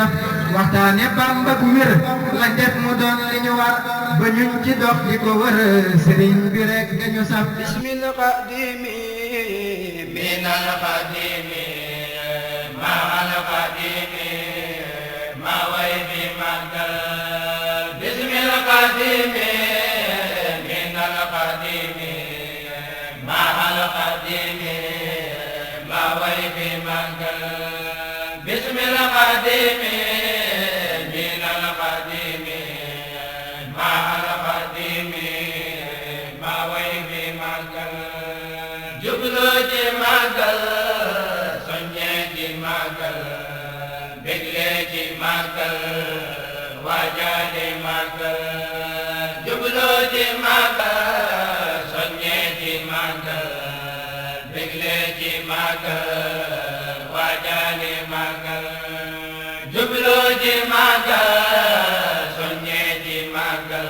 taf waxtaane Bamba bu wér lañ def mu doon li ñu war ba ñuñ ci dox di ko wër sëriñ bi rek gañu saf bismil qadimi minal qadimi ma'al qadimi ma way bi magal bismil qadimi minal qadimi ma'al qadimi ma way bi magal bismil qadimi minal qadimi ma'al qadimi ma way bi magal jublu ci magal soññe ci magal bégle ci magal waajale magal jublu ci magal soññe ci magal bégle ci magal waajale magal jublu ci magal soññe ci magal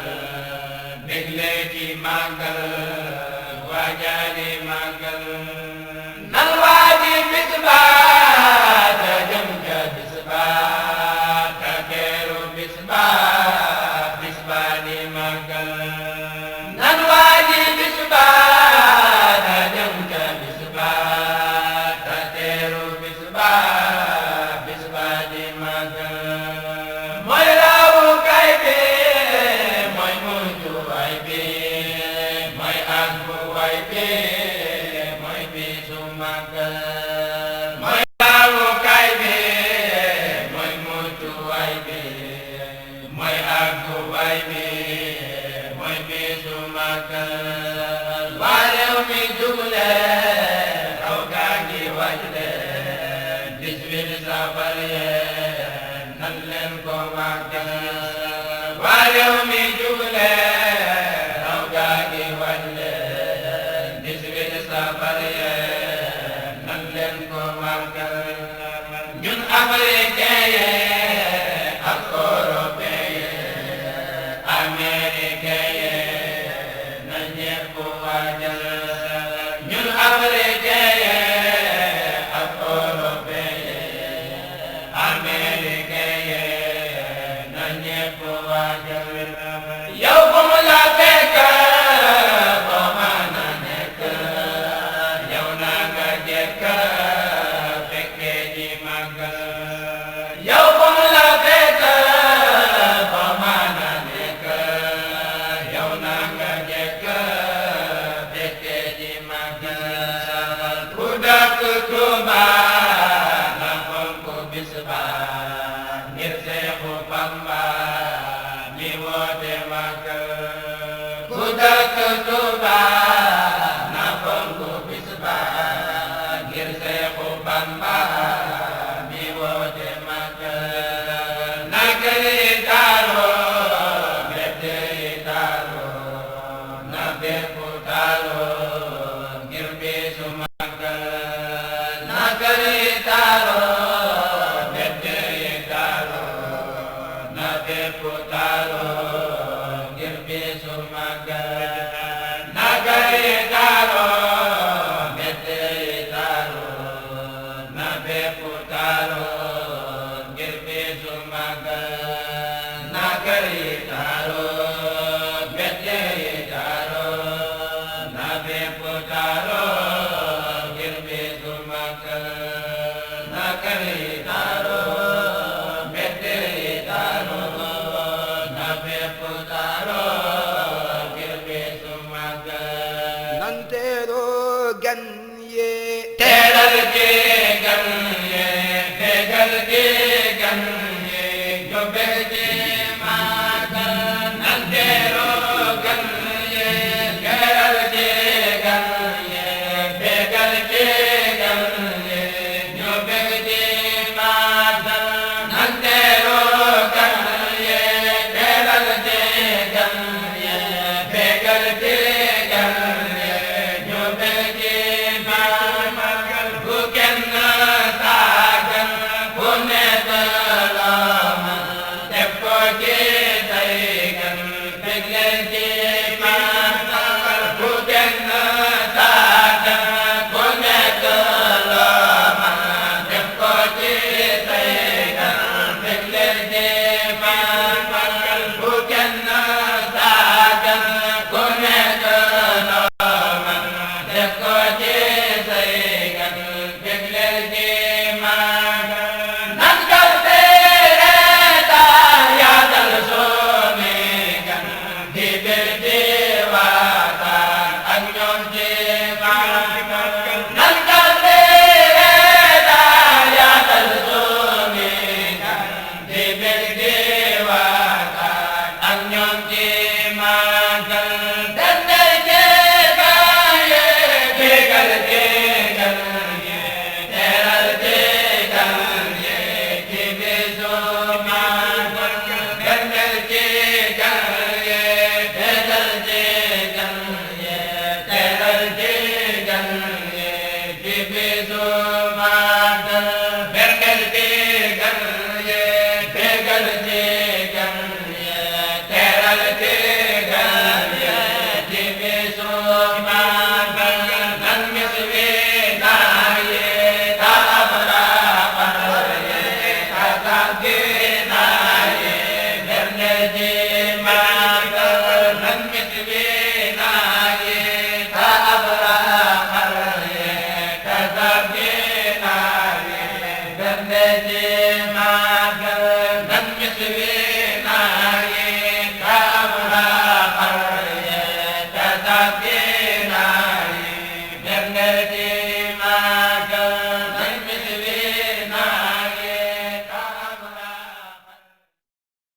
bégle ci magal waajale magal nan waaji bis ba ta jëm ca bis ba ta teeru bis ba di magal nan waaji bis ba ta jëm ca bis ba ta teeru bis ba di magal mooy rawu kay bi mooy mujju way bi mooy àggu way bi mooy bisu magal mooy rawu kay bi mooy mujju way bi mooy àggu way bi mooy bisu magal waa réew mi jugle raw gaa ngi waj leen 18 safar yee nan leen ko magal waa réew mi jugle raw gaa ngi waj leen 18 safar yee nan leen ko magal ñun africain yee ak européen yee américain yee na ñépp waajal ñun africain yee ak européen yee américain yee na ñépp waajal yow fu mu la fekk foo mën a nekk yow na nga jekk fekke ji magal yow fu mu la fekk foo mën a nekk yow na nga jekk fekke ji magal ku dëkk Tuuba na fonk bis ba ngir Seexu Bamba mi woote magal ku dëkk Tuuba na fonk bis ba ngir Seexu Bamba mi woote magal na kër yi taaloo mbedd yi taaloo na bépp taaloo ngir bisu magal na kër yi taaloo mbedd yi taaloo na bépp taaloo ngir bisu magal na kër yi taaloo mbedd yi taaloo na bépp taaloo ngir bisu magal na kër yi taaloo mbedd yi taaloo na bépp taaloo ngir bisu magal na kër yi taaloo mbedd yi taaloo na bépp taaloo ngir bisu magal nan teeroo gan yee teeral gi gan yee fegal gi gan yee jóg wér ci